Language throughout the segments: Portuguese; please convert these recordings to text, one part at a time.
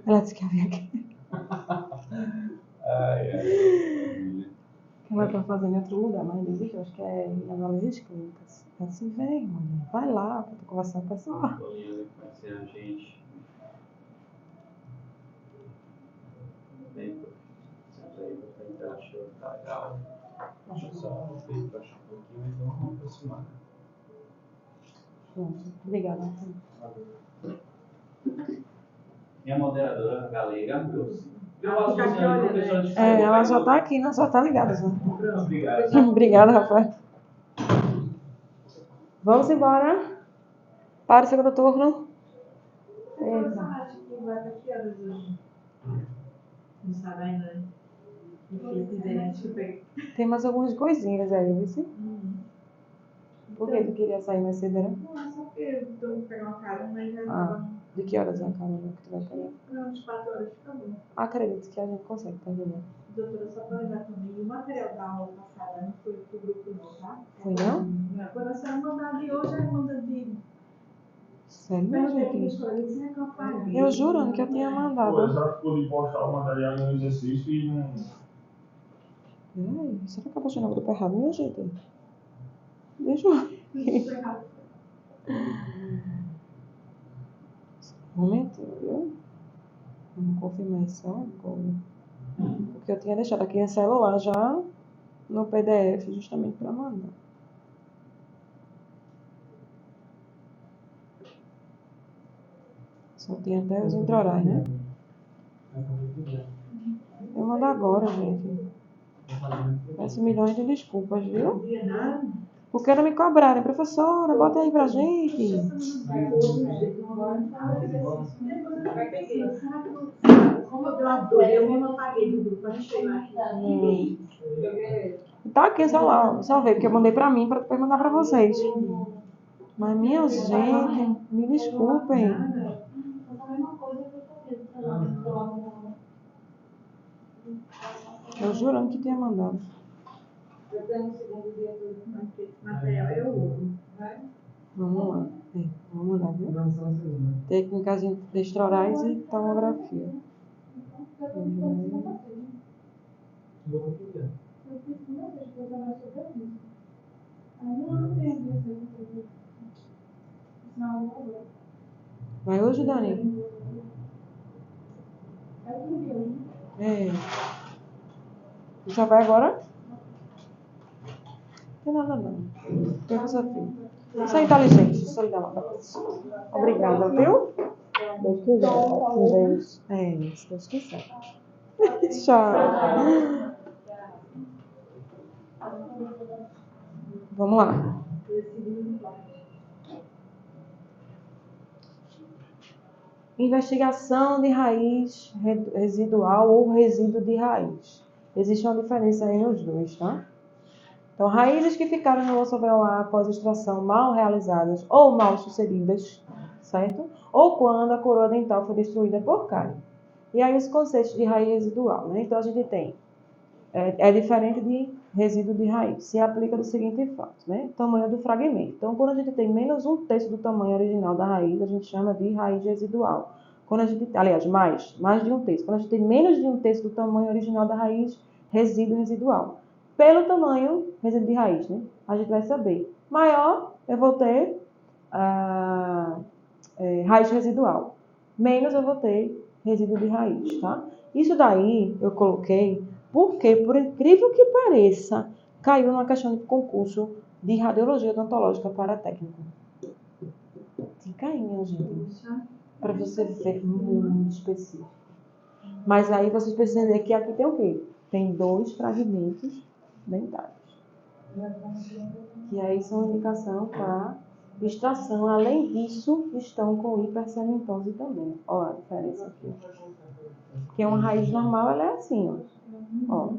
Ela disse que ia vir aqui. Ela está fazendo em outro lugar, mas disse que eu acho que é em análises clínicas. Ela disse, vem, mulher, vai lá para tu conversar com o pessoal. Conhecer a gente. Bem, sempre aí vou tentar achar tá legal. Deixa eu só fechar um pouquinho e vamos aproximar. Pronto, obrigada. Minha moderadora galega, ela já está aqui, né? Já está ligada. Já. Obrigado. Obrigada, Rafael. Vamos embora para o segundo turno. Eita. Não sabe ainda. Tem mais algumas coisinhas aí, viu? Por que tu queria sair mais cedo, né? Não, é só porque eu vou pegar uma carona e já De que horas é a carona que tu vai pegar? Não, de 4 horas fica bom. Acredito que a gente consegue terminar. Doutora, só para lembrar também, o material da aula passada não foi pro grupo não, tá? Foi não? Quando a senhora mandar de hoje, ela manda de... Sério, meu gente? Eu Eu jurando que eu tinha mandado. Pô, ela ficou de postar o material no exercício e não... Ai, será que eu postei no grupo errado, meu gente? Deixa eu ver. Um momentinho, viu? Vamos confirmar isso agora. Porque eu tinha deixado aqui no celular já no PDF, justamente para mandar. Só tem até os introrais, né? Eu mando agora, gente. Peço milhões de desculpas, viu? Porque não me cobrarem, professora, bota aí pra gente. Como eu dei uma dor, eu mesmo apaguei do grupo, a gente foi lá. Tá aqui o celular, só ver, porque eu mandei pra mim pra depois mandar pra vocês. Mas, minha gente, me desculpem. Eu jurando que tinha mandado. Eu tenho um segundo dia do material, eu uso. Vamos lá. Vamos lá, viu? Técnicas extraorais e tomografia. Vai hoje, Dani? É. Você já vai agora? Não tem nada não. Tem você filho. Você é inteligente, isso aí dá uma coisa. Obrigada, viu? Deus quiser. Deus. Se Deus quiser. Tchau. Vamos lá. Investigação de raiz residual ou resíduo de raiz. Existe uma diferença aí nos dois, tá? Então, raízes que ficaram no osso alveolar após extração mal realizadas ou mal sucedidas, certo? Ou quando a coroa dental foi destruída por cárie. E aí os conceitos de raiz residual, né? Então, a gente tem, é diferente de resíduo de raiz. Se aplica do seguinte fato, né? Tamanho do fragmento. Então, quando a gente tem menos um terço do tamanho original da raiz, a gente chama de raiz residual. Quando a gente, aliás, mais de um terço. Quando a gente tem menos de um terço do tamanho original da raiz, resíduo residual. Pelo tamanho, resíduo de raiz, né? A gente vai saber. Maior, eu vou ter raiz residual. Menos, eu vou ter resíduo de raiz, tá? Isso daí eu coloquei porque, por incrível que pareça, caiu numa questão de concurso de radiologia odontológica para técnico. Fica aí, minha gente. Para você ver muito específico. Mas aí vocês precisam entender que aqui tem o quê? Tem 2 fragmentos dentários. Que aí são indicação para extração. Além disso, estão com hipercementose também. Olha a diferença aqui. Porque uma raiz normal, ela é assim, ó.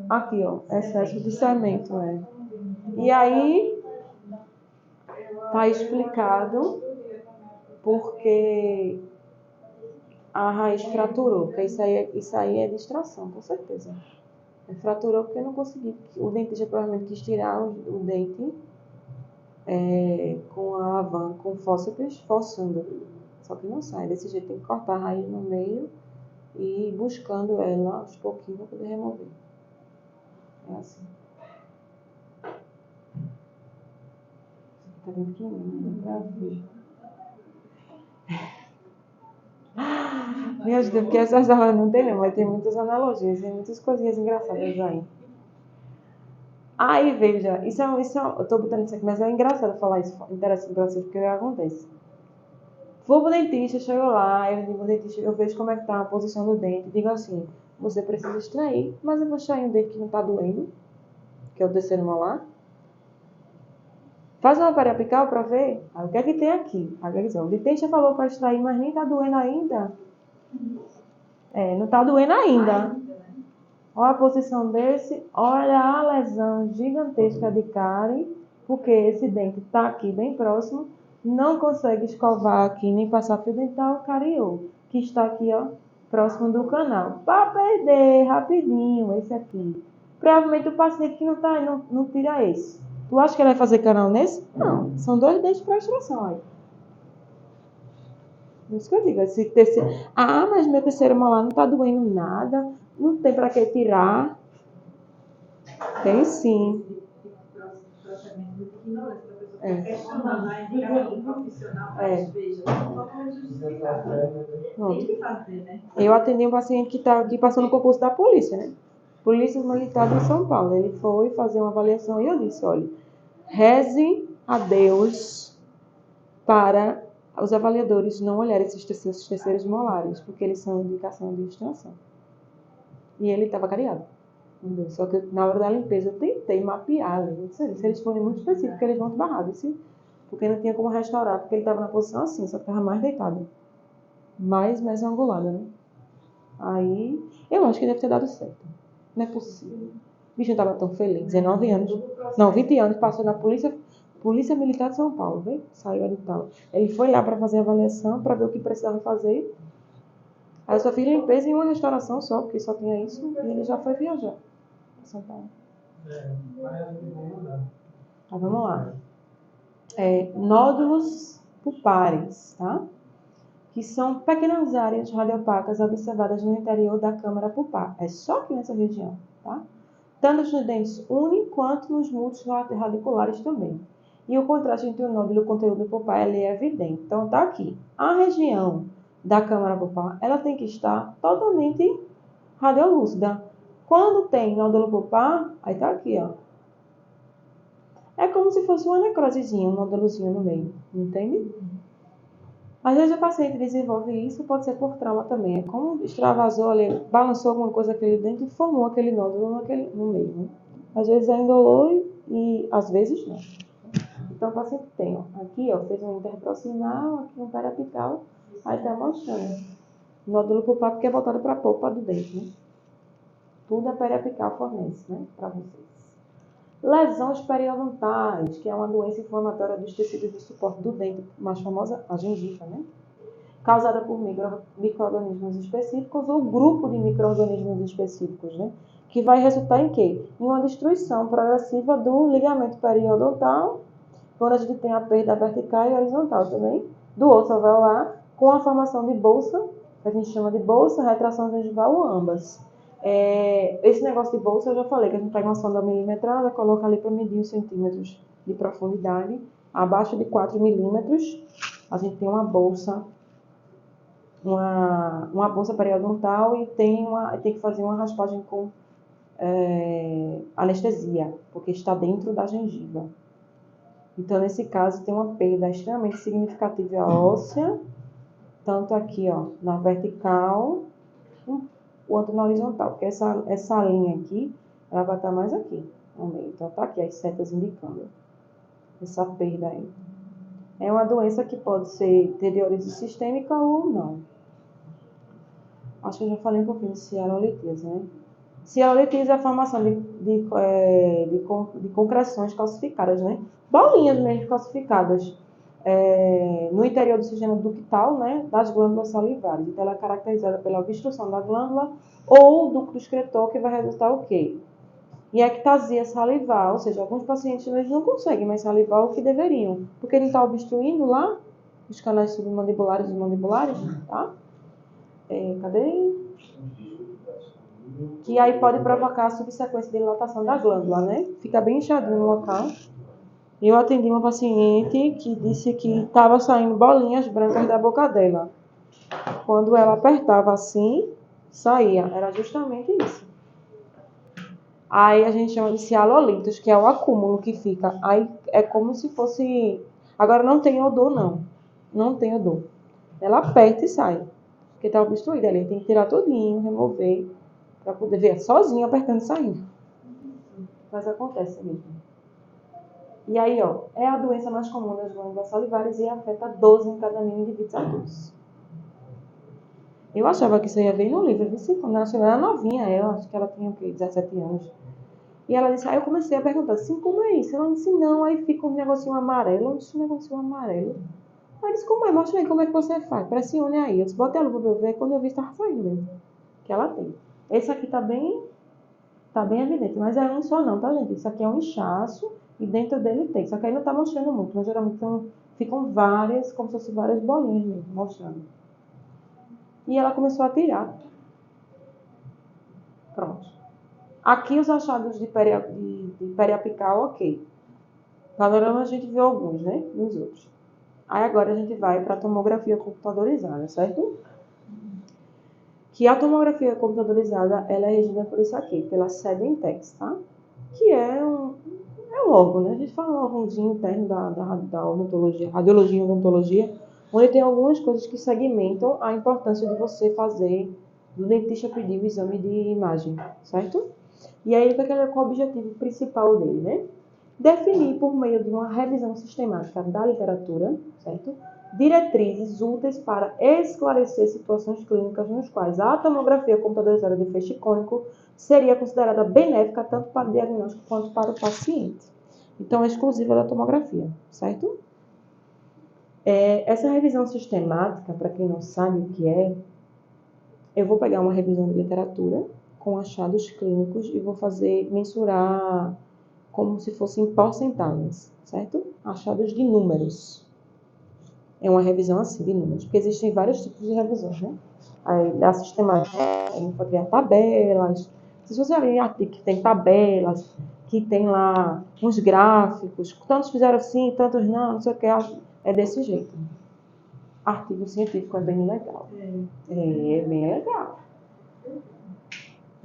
Aqui, ó. Excesso de cemento, E aí, tá explicado porque a raiz fraturou. Porque isso aí é distração, com certeza. Fraturou porque não consegui. O dentista provavelmente quis tirar o dente com a alavanca, com fórceps, forçando, Só que não sai. Desse jeito tem que cortar a raiz no meio e ir buscando ela aos pouquinhos para poder remover. É assim. Isso aqui tá bem pequenininho, não dá pra ver. Meu Deus, porque essas aulas não tem não, mas tem muitas analogias, tem muitas coisinhas engraçadas aí. Aí, veja, eu tô botando isso aqui, mas é engraçado falar isso, interessante pra vocês, porque o que acontece? Vou pro dentista, chego lá, eu digo, dentista, eu vejo como é que tá a posição do dente, digo assim, você precisa extrair, mas eu vou extrair um dente que não tá doendo, que é o terceiro molar. Faz uma periapical pra ver, aí o que é que tem aqui? Aí, quer dizer, o dentista falou pra extrair, mas nem tá doendo ainda. Não tá doendo ainda. Olha a posição desse, olha a lesão gigantesca de cárie, porque esse dente está aqui bem próximo, não consegue escovar aqui nem passar fio dental, cariou, que está aqui, ó, próximo do canal. Para perder rapidinho esse aqui. Provavelmente o paciente que não tá, não tira esse. Tu acha que ele vai fazer canal nesse? Não, são 2 dentes para extração aí. Isso que eu digo, esse terceiro... mas meu terceiro molar não está doendo nada, não tem para que tirar. Tem sim. Eu atendi um paciente que está aqui passando no concurso da polícia, né? Polícia Militar de São Paulo. Ele foi fazer uma avaliação e eu disse, olha, reze a Deus para os avaliadores não olharem esses terceiros molares, porque eles são indicação de extração. E ele estava cariado. Só que na hora da limpeza eu tentei mapear ali. Se eles forem muito específicos, eles vão te barrar, porque não tinha como restaurar, porque ele estava na posição assim, só que estava mais deitado. Mais angulado, né? Aí, eu acho que deve ter dado certo. Não é possível. O bicho não estava tão feliz. 19 anos. Não, 20 anos, passou na Polícia Militar de São Paulo, viu? Saiu edital. Ele foi lá para fazer a avaliação, para ver o que precisava fazer. Aí eu só fiz limpeza em uma restauração só, porque só tinha isso, e ele já foi viajar para São Paulo. Então, vamos lá. Nódulos pulpares, tá? Que são pequenas áreas radiopacas observadas no interior da câmara pulpar. É só aqui nessa região, tá? Tanto nos dentes uni quanto nos múltiplos radiculares também. E o contraste entre o nódulo e o conteúdo pulpar é evidente. Então, tá aqui. A região da câmara pulpar, ela tem que estar totalmente radiolúcida. Quando tem nódulo pulpar, aí tá aqui, ó. É como se fosse uma necrosezinha, um nódulozinho no meio, entende? Às vezes o paciente desenvolve isso, pode ser por trauma também. É como extravasou ali, balançou alguma coisa aquele dente e formou aquele nódulo no meio, né? Às vezes é indolor e às vezes não. Então o paciente tem, ó, aqui, ó, fez um interproximal, aqui um periapical, aí tá mostrando. Nódulo pulpar porque é voltado para a polpa do dente, né? Tudo a periapical fornece, né, para vocês. Lesões periodontais, que é uma doença inflamatória dos tecidos de suporte do dente, mais famosa, a gengiva, né? Causada por micro-organismos específicos ou grupo de micro-organismos específicos, né? Que vai resultar em quê? Em uma destruição progressiva do ligamento periodontal, quando a gente tem a perda vertical e horizontal também, do osso alveolar, com a formação de bolsa, que a gente chama de bolsa, retração gengival ou ambas. Esse negócio de bolsa eu já falei, que a gente pega uma sonda milimetrada, coloca ali para medir os centímetros de profundidade. Abaixo de 4 milímetros, a gente tem uma bolsa periodontal e tem que fazer uma raspagem com anestesia, porque está dentro da gengiva. Então, nesse caso, tem uma perda extremamente significativa óssea, tanto aqui, ó, na vertical, quanto na horizontal, porque essa linha aqui, ela vai estar mais aqui, no meio. Então, tá aqui as setas indicando essa perda aí. É uma doença que pode ter de origem sistêmica ou não. Acho que eu já falei um pouquinho de cialolitise, né? Cialolitise é a formação de concreções calcificadas, né? Bolinhas mesmo calcificadas no interior do sistema ductal, né? Das glândulas salivares. Então, ela é caracterizada pela obstrução da glândula ou ducto excretor, que vai resultar o quê? Em ectasia salivar, ou seja, alguns pacientes eles não conseguem mais salivar o que deveriam, porque ele está obstruindo lá os canais submandibulares e mandibulares, tá? Cadê? Que aí pode provocar a subsequência de dilatação da glândula, né? Fica bem inchadinho no local. Eu atendi uma paciente que disse que estava saindo bolinhas brancas da boca dela. Quando ela apertava assim, saía. Era justamente isso. Aí a gente chama de cialolitos, que é o acúmulo que fica. Aí é como se fosse... Agora não tem odor, não. Não tem odor. Ela aperta e sai. Porque está obstruída ali. Tem que tirar tudinho, remover, para poder ver sozinha apertando e saindo. Mas acontece mesmo. E aí, ó, é a doença mais comum das glândulas salivares e afeta 12 em cada 1000 indivíduos adultos. Eu achava que isso ia ver no livro. Quando ela era novinha, acho que ela tinha 17 anos. E ela disse, aí eu comecei a perguntar assim, como é isso? Ela disse, não, aí fica um negocinho amarelo. Eu disse, um negocinho amarelo. Aí eu disse, como é? Mostra aí como é que você faz. Pressione aí. Eu disse, bota a luva pra eu ver. Quando eu vi, estava saindo mesmo. Que ela tem. Esse aqui tá bem evidente. Mas é um só não, tá, gente? Isso aqui é um inchaço e dentro dele tem. Só que aí não tá mostrando muito. Mas geralmente ficam várias, como se fossem várias bolinhas mesmo, mostrando. E ela começou a tirar. Pronto. Aqui os achados de periapical, ok. Panorama a gente viu alguns, né? Nos outros. Aí agora a gente vai para a tomografia computadorizada, certo? Que a tomografia computadorizada, ela é regida por isso aqui, pela SEDENTEX, tá? Que é um órgão, né? A gente fala um órgãozinho interno da odontologia, radiologia e odontologia, onde tem algumas coisas que segmentam a importância de você fazer, do dentista pedir o exame de imagem, certo? E aí, qual é o objetivo principal dele, né? Definir, por meio de uma revisão sistemática da literatura, certo? Diretrizes úteis para esclarecer situações clínicas nos quais a tomografia computadorizada de feixe cônico seria considerada benéfica tanto para o diagnóstico quanto para o paciente. Então, é exclusiva da tomografia, certo? Essa revisão sistemática, para quem não sabe o que é, eu vou pegar uma revisão de literatura com achados clínicos e vou mensurar como se fossem porcentagens, certo? Achados de números. É uma revisão assim de números, porque existem vários tipos de revisões, né? Aí, a sistemática, a gente pode criar tabelas. Se você olhar artigo que tem tabelas, que tem lá uns gráficos, tantos fizeram assim, tantos não sei o que, é desse jeito. Artigo científico é bem legal. É bem legal.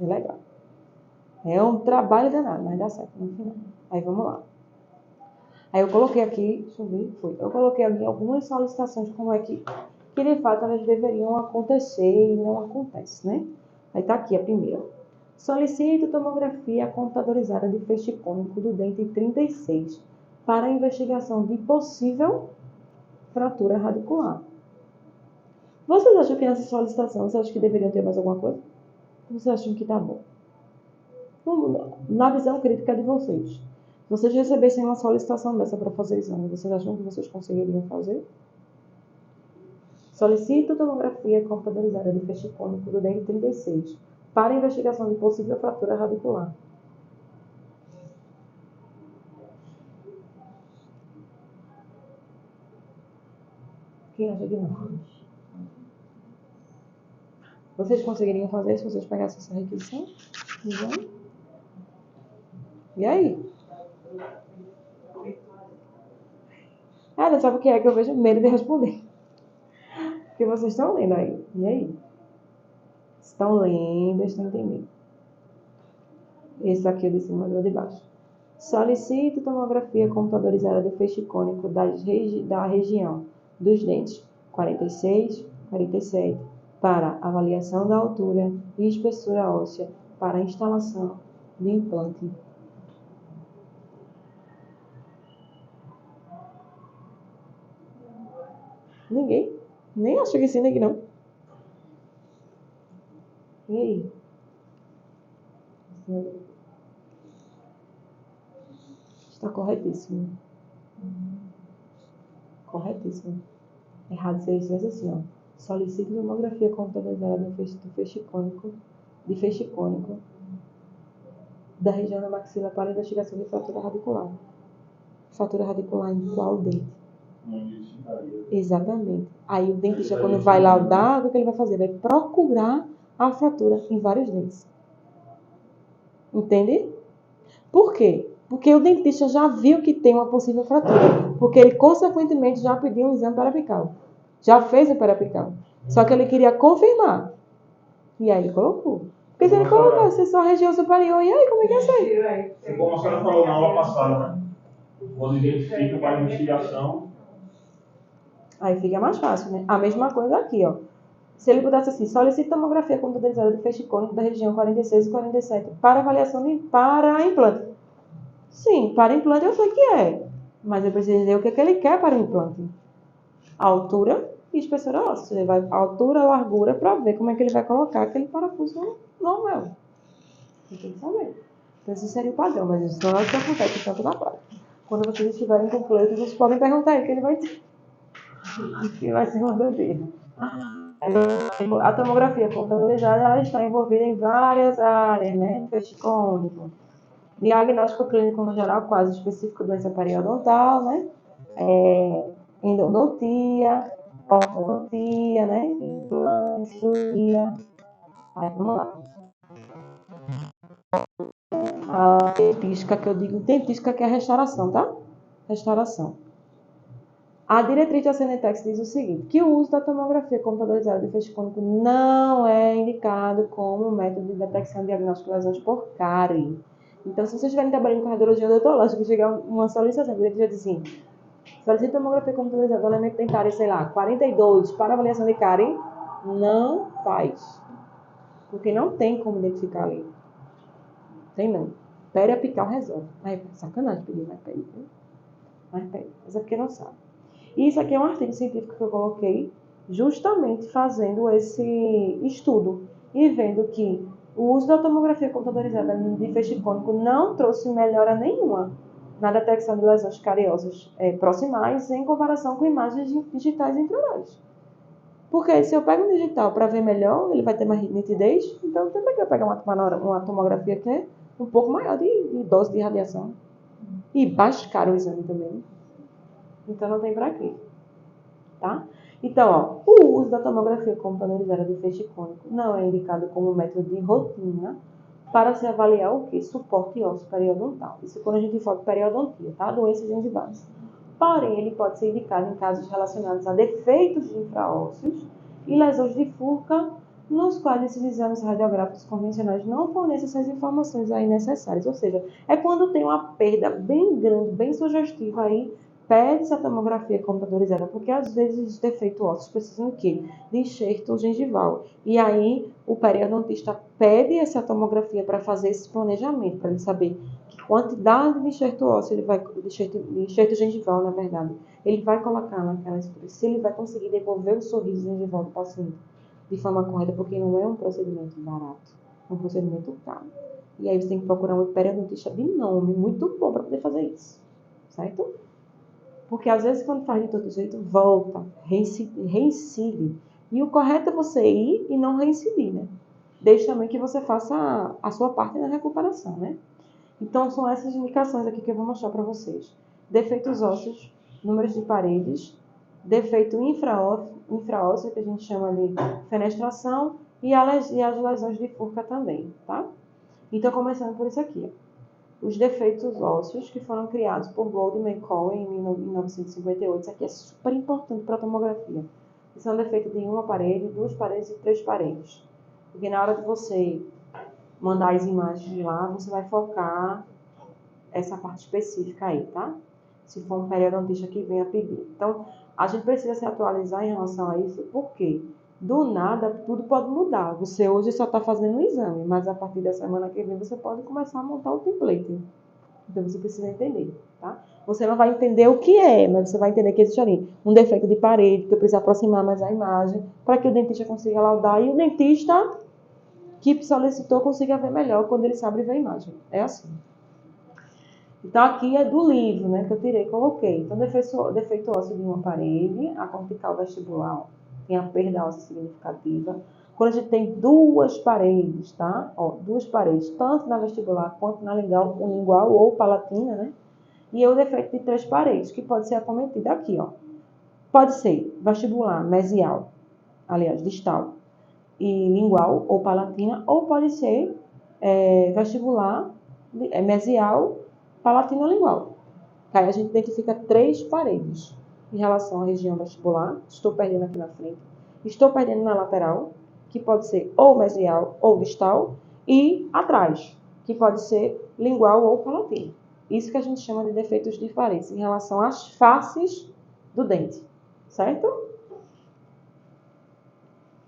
É legal. É um trabalho danado, mas dá certo no final. Aí vamos lá. Aí eu coloquei aqui, deixa eu ver, eu coloquei aqui algumas solicitações, como é que de fato elas deveriam acontecer e não acontece, né? Aí tá aqui a primeira. Solicito tomografia computadorizada de feixe cônico do dente 36 para investigação de possível fratura radicular. Vocês acham que nessa solicitação, vocês acham que deveriam ter mais alguma coisa? Ou vocês acham que tá bom? Na visão crítica de vocês. Se vocês recebessem uma solicitação dessa para fazer exame, vocês acham que vocês conseguiriam fazer? Solicito tomografia computadorizada de feixe cônico do dente 36 para investigação de possível fratura radicular. Quem acha que não? Vocês conseguiriam fazer se vocês pegassem essa requisição? Exame? E aí? Não sabe o que é que eu vejo medo de responder. Porque vocês estão lendo aí. E aí? Estão lendo, estão entendendo. Esse aqui é de cima e o de baixo. Solicito tomografia computadorizada de feixe cônico da região dos dentes 46, 47 para avaliação da altura e espessura óssea para instalação de implante. Ninguém? Nem acho que sim, aqui não. E aí? Está corretíssimo. Corretíssimo. Errado seria assim, ó. Solicito tomografia computadorizada de feixe cônico da região da maxila para investigação de fratura radicular. Fratura radicular em qual dente? Modificaria. Exatamente. Aí o dentista, quando vai laudar, o que ele vai fazer? Vai procurar a fratura em vários dentes. Entende? Por quê? Porque o dentista já viu que tem uma possível fratura. Porque ele, consequentemente, já pediu um exame periapical. Já fez o periapical. Só que ele queria confirmar. E aí ele colocou. Porque se ele colocasse só a região superior, e aí como é que ia ser? Como a senhora falou na aula passada, né? Quando identifica para a investigação. Aí fica mais fácil, né? A mesma coisa aqui, ó. Se ele pudesse assim, solicita tomografia computadorizada de feixe cônico da região 46 e 47 para avaliação para implante. Sim, para implante eu sei que é. Mas eu preciso dizer o que ele quer para o implante. Altura e espessura óssea. Ele vai altura, largura, para ver como é que ele vai colocar aquele parafuso no véu. Você tem que saber. Então esse seria o padrão, mas isso não é o que acontece tanto na prática. Quando vocês estiverem com pleito, vocês podem perguntar a ele que ele vai ter. Que vai ser uma bandeira. A tomografia computadorizada ela está envolvida em várias áreas, né? Feixe cônico, diagnóstico clínico no geral, quase específico, doença periodontal, né? Endodontia, ortodontia, né? Implante, cirurgia. Aí, vamos lá. A dentística, que eu digo dentística, que é a restauração, tá? Restauração. A diretriz da Senetex diz o seguinte, que o uso da tomografia computadorizada de feixe cônico não é indicado como método de detecção e diagnóstico de lesões por cárie. Então, se vocês estiverem trabalhando com radiologia odontológica e chegar uma solicitação, a diretriz diz assim, solicita tomografia computadorizada do elemento dentário, sei lá, 42, para avaliação de cárie, não faz. Porque não tem como identificar ali. Tem não. Periapical resolve. Mas é sacanagem pedir mais pede. Mais pede. Mas é porque não sabe. E isso aqui é um artigo científico que eu coloquei justamente fazendo esse estudo e vendo que o uso da tomografia computadorizada de feixe cônico não trouxe melhora nenhuma na detecção de lesões cariosas proximais em comparação com imagens digitais intraorais. Porque se eu pego um digital para ver melhor, ele vai ter mais nitidez, então também que eu pegar uma tomografia que é um pouco maior de dose de radiação. E mais caro o exame também. Então não tem para quê. Tá? Então, ó, o uso da tomografia computadorizada de feixe cônico não é indicado como método de rotina para se avaliar o que? Suporte ósseo periodontal. Isso quando a gente fala de periodontia, tá? Doenças gengivais. Porém, ele pode ser indicado em casos relacionados a defeitos infraósseos e lesões de furca, nos quais esses exames radiográficos convencionais não fornecem essas informações aí necessárias. Ou seja, é quando tem uma perda bem grande, bem sugestiva aí, pede-se a tomografia computadorizada, porque às vezes os defeitos ósseos precisam de quê? De enxerto gengival. E aí o periodontista pede essa tomografia para fazer esse planejamento, para ele saber que quantidade de enxerto ósseo ele vai, de enxerto gengival, na verdade, ele vai colocar naquela estrutura, se ele vai conseguir devolver o sorriso gengival do paciente de forma correta, porque não é um procedimento barato, é um procedimento caro. E aí você tem que procurar um periodontista de nome muito bom para poder fazer isso, certo? Porque às vezes quando faz de todo jeito, volta, reincide. E o correto é você ir e não reincidir, né? Desde também que você faça a sua parte na recuperação, né? Então são essas indicações aqui que eu vou mostrar para vocês. Defeitos ósseos, números de paredes, defeito infraósseo, que a gente chama de fenestração, e as lesões de furca também, tá? Então começando por isso aqui, ó. Os defeitos ósseos que foram criados por Gold e McCall em 1958. Isso aqui é super importante para a tomografia. São defeitos de uma parede, duas paredes e três paredes. Porque na hora de você mandar as imagens de lá, você vai focar essa parte específica aí, tá? Se for um periodontista que venha pedir. Então, a gente precisa se atualizar em relação a isso, porque do nada tudo pode mudar. Você hoje só está fazendo um exame, mas a partir da semana que vem você pode começar a montar o template. Então você precisa entender, tá? Você não vai entender o que é, mas você vai entender que existe ali um defeito de parede, que eu preciso aproximar mais a imagem, para que o dentista consiga laudar e o dentista que solicitou consiga ver melhor quando ele sabe ver a imagem. É assim. Então aqui é do livro, né, que eu tirei e coloquei. Então defeito ósseo de uma parede, a cortical vestibular tem a perda óssea significativa. Quando a gente tem duas paredes, tá? Ó, duas paredes, tanto na vestibular quanto na lingual ou palatina, né? E o defeito de três paredes, que pode ser acometido aqui, ó. Pode ser vestibular, mesial, aliás, distal e lingual ou palatina, ou pode ser vestibular, mesial, palatino ou lingual. Aí a gente identifica 3 paredes em relação à região vestibular. Estou perdendo aqui na frente. Estou perdendo na lateral, que pode ser ou mesial ou distal, e atrás, que pode ser lingual ou palatino. Isso que a gente chama de defeitos de aparência em relação às faces do dente, certo?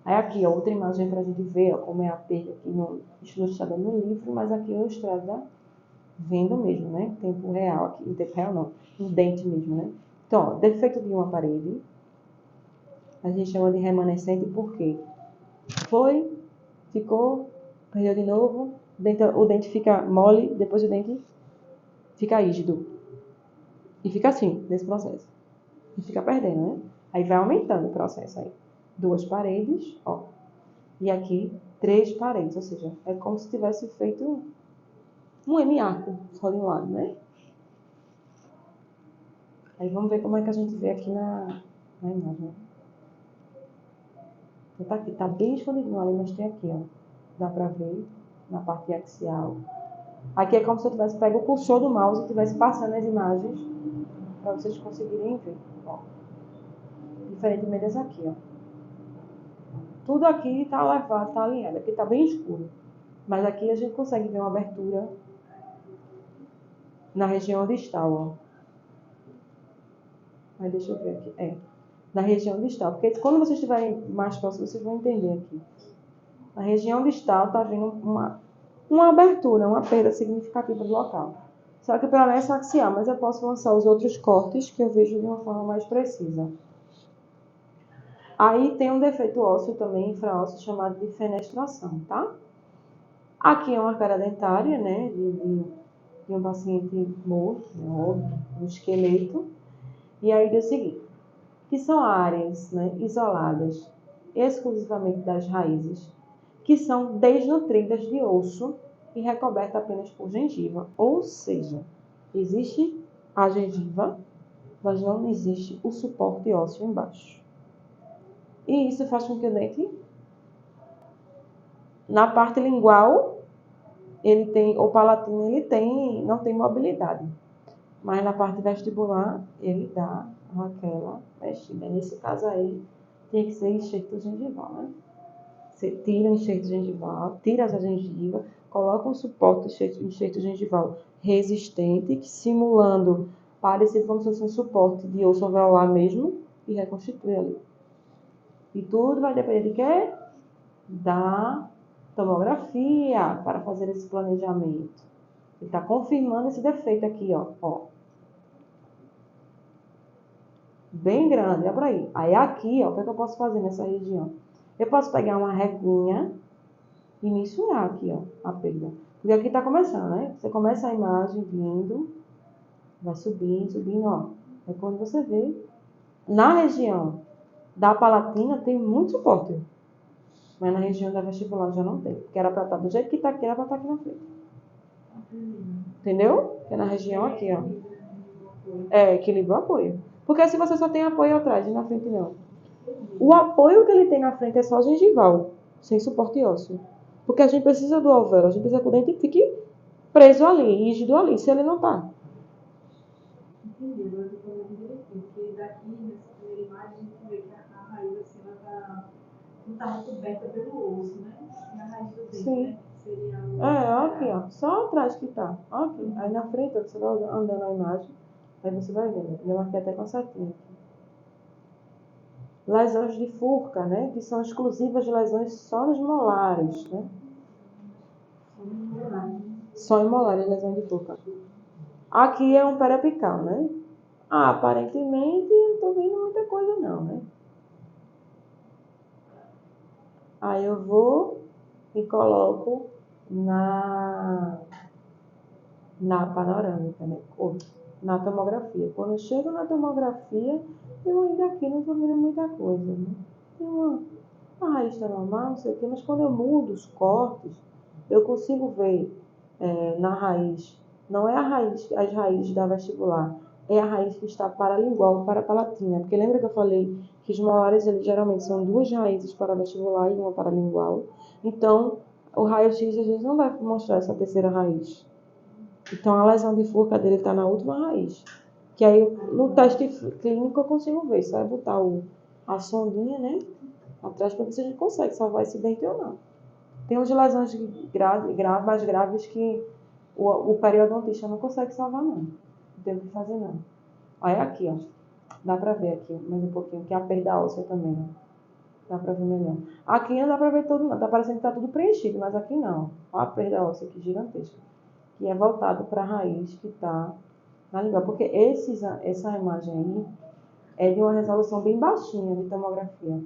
Aí aqui, ó, outra imagem para a gente ver, ó, como é a perda aqui ilustrada no livro, mas aqui ilustrada vendo mesmo, né? Em tempo real aqui, em tempo real não, em dente mesmo, né? Então, ó, defeito de uma parede, a gente chama de remanescente porque foi, ficou, perdeu de novo, o dente fica mole, depois o dente fica rígido. E fica assim, nesse processo. E fica perdendo, né? Aí vai aumentando o processo aí. 2 paredes, ó. E aqui, 3 paredes, ou seja, é como se tivesse feito um M-arco, só de um lado, né? Aí vamos ver como é que a gente vê aqui na imagem. Então tá aqui, tá bem escondidinho ali, mas tem aqui, ó. Dá pra ver na parte axial. Aqui é como se eu tivesse pego o cursor do mouse e estivesse passando as imagens para vocês conseguirem ver, ó. Diferentemente dessa aqui, ó. Tudo aqui tá levado, tá alinhado. Aqui tá bem escuro. Mas aqui a gente consegue ver uma abertura na região distal, ó. Mas deixa eu ver aqui. Na região distal. Porque quando vocês estiverem mais próximos, vocês vão entender aqui. Na região distal tá vindo uma abertura, uma perda significativa do local. Só que para essa axial, mas eu posso lançar os outros cortes que eu vejo de uma forma mais precisa. Aí tem um defeito ósseo também, infraósseo, chamado de fenestração, tá? Aqui é uma cara dentária, né, de um paciente morto, né, um esqueleto. E aí diz o seguinte, que são áreas, né, isoladas exclusivamente das raízes, que são desnutridas de osso e recobertas apenas por gengiva. Ou seja, existe a gengiva, mas não existe o suporte ósseo embaixo. E isso faz com que o dente, na parte lingual, ele tem, o palatino, não tem mobilidade. Mas na parte vestibular, ele dá aquela mexida. Nesse caso aí, tem que ser enxerto gengival, né? Você tira o enxerto gengival, tira essa gengiva, coloca um suporte enxerto gengival resistente, que simulando, parecido como se fosse um suporte de osso alveolar mesmo, e reconstitui ali. E tudo vai depender de quê? Da tomografia, para fazer esse planejamento. Ele está confirmando esse defeito aqui, ó. Bem grande, olha para aí. Aí aqui, ó, o que é que eu posso fazer nessa região? Eu posso pegar uma reguinha e mensurar aqui, ó, a perda. Porque aqui tá começando, né? Você começa a imagem vindo, vai subindo, subindo, ó. É quando você vê. Na região da palatina tem muito suporte. Mas na região da vestibular já não tem. Porque era pra estar do jeito que tá aqui, era pra estar aqui na frente. Entendeu? Que é na região aqui, ó. Equilíbrio o apoio. Porque se você só tem apoio atrás e na frente não. O apoio que ele tem na frente é só gengival, sem suporte ósseo. Porque a gente precisa do alvéolo, a gente precisa que o dente fique preso ali, rígido ali, se ele não tá. Entendi, agora eu tô falando direitinho, porque daqui, nessa primeira imagem, a gente vê que a raiz, assim, ela não tá recoberta pelo osso, né? E a raiz do dente, Sim. né? Seria Aqui, ó. Só atrás que tá. Aqui. Aí na frente, ó, você vai andando a imagem, aí você vai vendo. Eu marquei até com setinha aqui. Lesões de Furca, né? Que são exclusivas de lesões só nos molares, né? Só em molares, lesão de Furca. Aqui é um periapical, né? Aparentemente, não tô vendo muita coisa não, né? Aí eu vou e coloco na panorâmica, né? Ou na tomografia. Quando eu chego na tomografia, eu ainda aqui não tô vendo muita coisa, né? Tem uma raiz tá normal, não sei o quê, mas quando eu mudo os cortes, eu consigo ver na raiz, não é as raízes da vestibular, é a raiz que está paralingual ou parapalatina. Porque lembra que eu falei que os molares eles, geralmente são duas raízes paravestibular e uma paralingual. Então, o raio-x às vezes não vai mostrar essa terceira raiz. Então, a lesão de furca dele está na última raiz. Que aí, no teste clínico, eu consigo ver. Você vai botar a sondinha, né? Atrás para ver se a gente consegue salvar esse dente ou não. Tem umas lesões mais graves que o periodontista não consegue salvar, não. Não tem o que fazer, não. Aí aqui, ó. Dá pra ver aqui mais um pouquinho, que é a perda óssea também, ó. Dá pra ver melhor. Aqui não dá pra ver tudo, não. Tá parecendo que tá tudo preenchido, mas aqui não. Ó a perda óssea aqui, gigantesca. Que é voltado pra raiz que tá na língua. Porque essa imagem aí é de uma resolução bem baixinha de tomografia.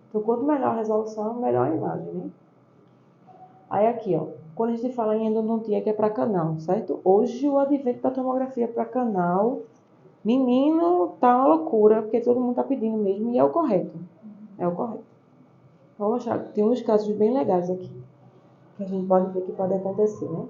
Então, quanto melhor a resolução, melhor a imagem, né? Aí aqui, ó, quando a gente fala em endodontia, que é para canal, certo? Hoje o advento da tomografia para canal, menino, tá uma loucura, porque todo mundo tá pedindo mesmo, e é o correto. É o correto. Vou mostrar, tem uns casos bem legais aqui, que a gente pode ver que pode acontecer, né?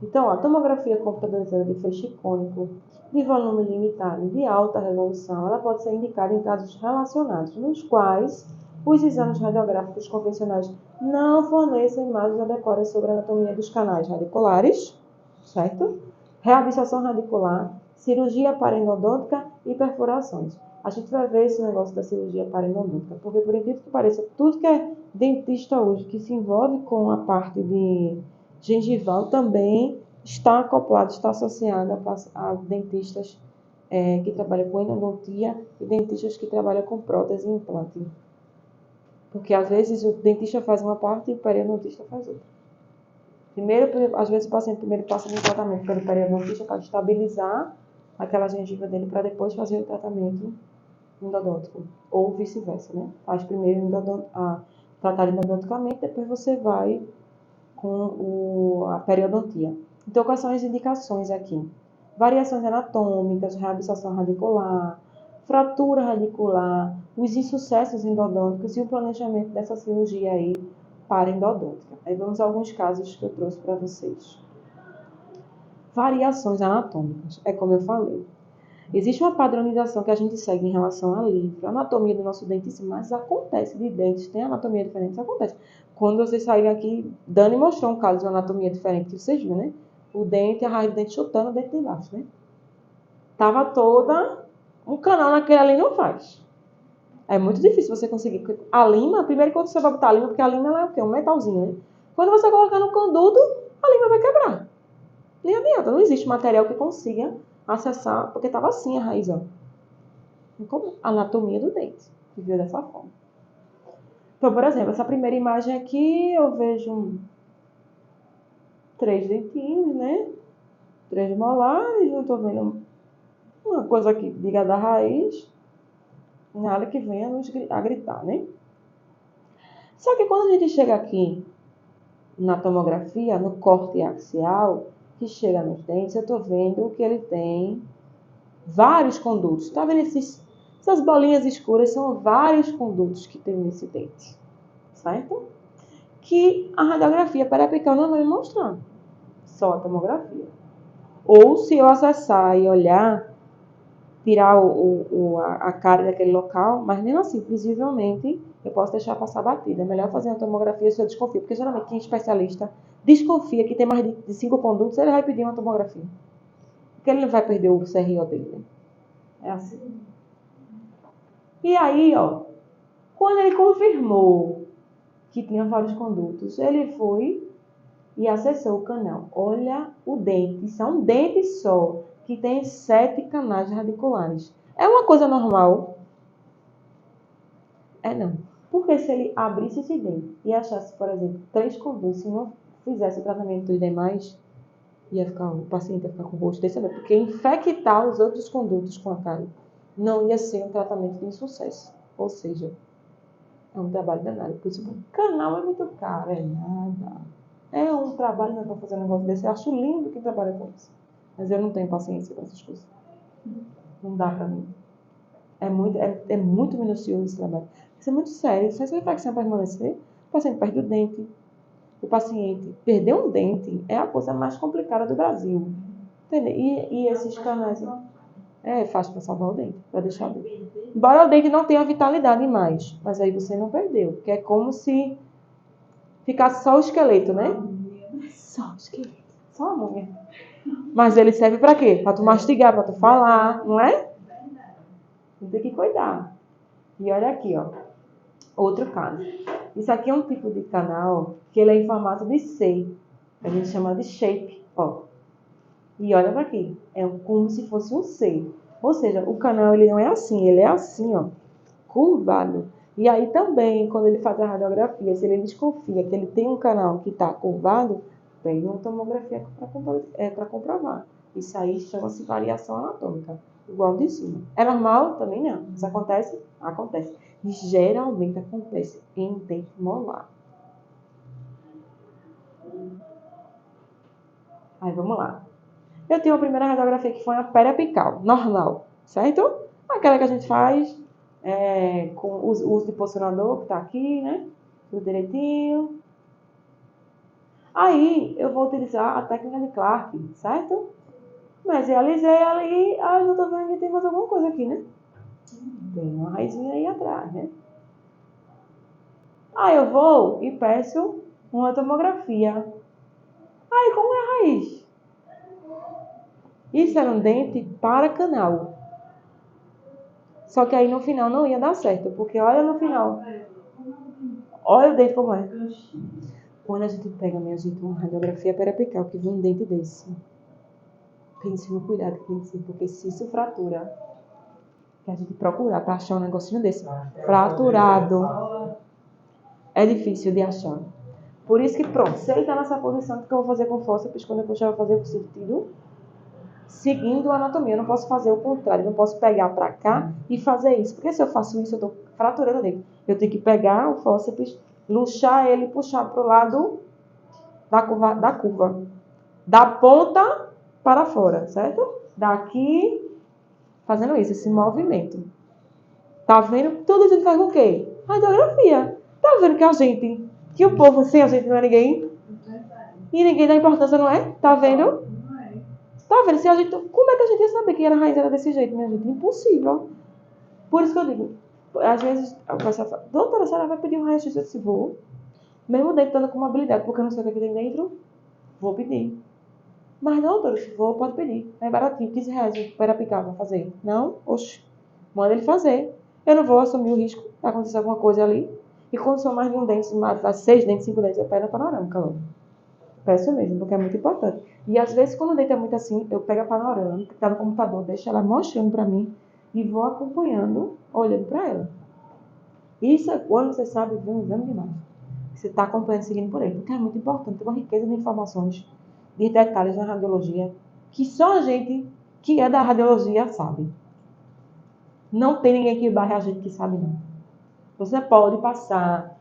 Então, a tomografia computadorizada de feixe cônico, de volume limitado, de alta resolução, ela pode ser indicada em casos relacionados, nos quais os exames radiográficos convencionais não fornecem imagens adequadas sobre a anatomia dos canais radiculares, certo? Reabsorção radicular, cirurgia parendodôntica e perfurações. A gente vai ver esse negócio da cirurgia parendodôntica, porque por incrível que pareça, tudo que é dentista hoje que se envolve com a parte de gengival também está acoplado, está associado a dentistas que trabalham com endodontia e dentistas que trabalham com prótese e implante. Porque às vezes o dentista faz uma parte e o periodontista faz outra. Primeiro, às vezes o paciente primeiro passa no tratamento pelo periodontista para estabilizar aquela gengiva dele para depois fazer o tratamento endodôntico. Ou vice-versa, né? Faz primeiro tratar endodonticamente, depois você vai com a periodontia. Então, quais são as indicações aqui? Variações anatômicas, reabsorção radicular, fratura radicular, os insucessos endodônticos e o planejamento dessa cirurgia aí paraendodôntica. Aí vamos a alguns casos que eu trouxe para vocês. Variações anatômicas, é como eu falei. Existe uma padronização que a gente segue em relação à livro, a anatomia do nosso dente, mas acontece de dentes, tem anatomia diferente, isso acontece. Quando vocês saírem aqui, Dani mostrou um caso de uma anatomia diferente, que vocês viram, né? O dente, a raiz do dente chutando o dente de baixo, né? Tava toda um canal naquele ali não faz. É muito difícil você conseguir, porque a lima, primeiro quando você vai botar a lima, porque a lima ela é o quê? Um metalzinho, né? Quando você colocar no conduto, a lima vai quebrar. Nem adianta, não existe material que consiga acessar, porque estava assim a raiz, ó. Como a anatomia do dente, que viu dessa forma. Então, por exemplo, essa primeira imagem aqui, eu vejo 3 dentinhos, né? 3 molares, não estou vendo uma coisa aqui ligada à raiz, nada que venha a gritar, né? Só que quando a gente chega aqui na tomografia, no corte axial, que chega nos dentes, eu estou vendo que ele tem vários condutos. Tá vendo essas bolinhas escuras? São vários condutos que tem nesse dente, certo? Que a radiografia periapical não vai mostrar, só a tomografia. Ou se eu acessar e olhar, tirar a cara daquele local, mas mesmo assim, visivelmente, eu posso deixar passar batida. É melhor fazer uma tomografia se eu desconfio, porque geralmente quem é especialista desconfia que tem mais de 5 condutos, ele vai pedir uma tomografia. Porque ele não vai perder o CRO dele, né? É assim. E aí, ó, quando ele confirmou que tinha vários condutos, ele foi e acessou o canal. Olha o dente, isso é um dente só, que tem 7 canais radiculares. É uma coisa normal? É não. Porque se ele abrisse esse dente e achasse, por exemplo, 3 condutos e não fizesse o tratamento dos demais, o paciente ia ficar com o rosto desse tamanho, porque infectar os outros condutos com a cárie não ia ser um tratamento de insucesso. Ou seja, é um trabalho danado. Por isso, o canal é muito caro, é nada. É um trabalho, não é para fazer um negócio desse. Eu acho lindo quem trabalha com isso. Mas eu não tenho paciência com essas coisas. Não dá para mim. É muito minucioso esse trabalho. Isso é muito sério. Se essa infecção permanecer, o paciente perde o dente. O paciente perder um dente é a coisa mais complicada do Brasil. Entendeu? E esses canais... É fácil para salvar o dente, para deixar o dente. Embora o dente não tenha vitalidade mais, mas aí você não perdeu, porque é como se ficasse só o esqueleto, né? Só o esqueleto, só a múmia. Mas ele serve para quê? Para tu mastigar, para tu falar, não é? Tem que cuidar. E olha aqui, ó. Outro caso. Isso aqui é um tipo de canal que ele é em formato de C. A gente chama de shape, ó. E olha para aqui. É como se fosse um C. Ou seja, o canal ele não é assim, ele é assim, ó. Curvado. E aí também, quando ele faz a radiografia, se ele desconfia que ele tem um canal que está curvado, pega uma tomografia para comprovar. Isso aí chama-se variação anatômica. Igual de cima. É normal? Também não. Isso acontece? Acontece. E geralmente acontece em dente molar. Aí vamos lá. Eu tenho a primeira radiografia que foi a periapical, normal, certo? Aquela que a gente faz com o uso de posicionador, que está aqui, né? Tudo direitinho. Aí eu vou utilizar a técnica de Clark, certo? Mas realizei ali, eu não tô vendo que tem mais alguma coisa aqui, né? Tem uma raizinha aí atrás, né? Aí eu vou e peço uma tomografia. Aí como é a raiz? Isso era um dente para canal. Só que aí no final não ia dar certo, porque olha no final. Olha o dente como é. Quando a gente pega, minha gente, uma radiografia periapical que vê um dente desse, pense no cuidado que tem que ser, porque se isso fratura, que a gente procurar para achar um negocinho desse fraturado, é difícil de achar. Por isso que, pronto, se ele está nessa posição, o que eu vou fazer com fórceps quando eu puxar, eu vou fazer o sentido seguindo a anatomia. Eu não posso fazer o contrário, eu não posso pegar para cá e fazer isso, porque se eu faço isso, eu estou fraturando o dente. Eu tenho que pegar o fórceps, luxar ele e puxar para o lado da curva. Da ponta para fora, certo? Daqui, fazendo isso, esse movimento. Tá vendo? Tudo isso faz com o quê? Radiografia. Tá vendo que o povo sem a gente não é ninguém? E ninguém dá importância, não é? Tá vendo? Tá vendo? Como é que a gente ia saber que a raiz era desse jeito, minha gente? Impossível. Por isso que eu digo, às vezes, a pessoa fala, doutora, a senhora vai pedir um raio-x? Eu disse, vou. Mesmo dentro dando com mobilidade, porque eu não sei o que tem dentro, vou pedir. Mas não, doutora, se for, pode pedir. É baratinho, R$15 para aplicar, vai fazer. Não? Oxe, manda ele fazer. Eu não vou assumir o risco de acontecer alguma coisa ali. E quando são mais de um dente, 6 dentes, 5 dentes, eu pego a panorâmica logo. Peço mesmo, porque é muito importante. E às vezes, quando o dente é muito assim, eu pego a panorâmica, que está no computador, deixo ela mostrando para mim e vou acompanhando, olhando para ela. Isso é quando você sabe ver um exame de imagem. Você está acompanhando, seguindo por ele. Porque é muito importante, tem uma riqueza de informações, de detalhes na radiologia, que só a gente que é da radiologia sabe. Não tem ninguém que barre a gente que sabe, não. Você pode passar,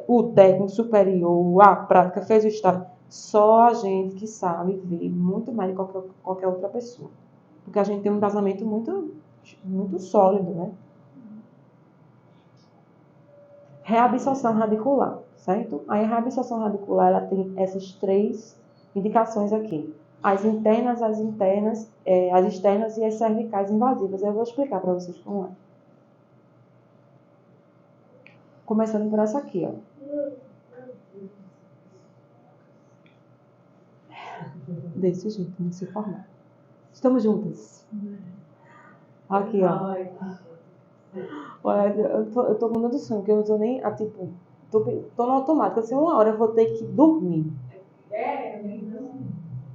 o técnico superior, a prática, fez o estágio. Só a gente que sabe ver muito mais do que qualquer outra pessoa. Porque a gente tem um embasamento muito, muito sólido, né? Reabsorção radicular, certo? Aí a reabsorção radicular, ela tem essas 3 indicações aqui. As externas e as cervicais invasivas. Eu vou explicar para vocês como é. Começando por essa aqui, ó. Desse jeito, nesse formato. Estamos juntas. Aqui, ó. Olha, eu tô com muito sono, porque eu não tô nem, tô no automático. Assim, uma hora eu vou ter que dormir.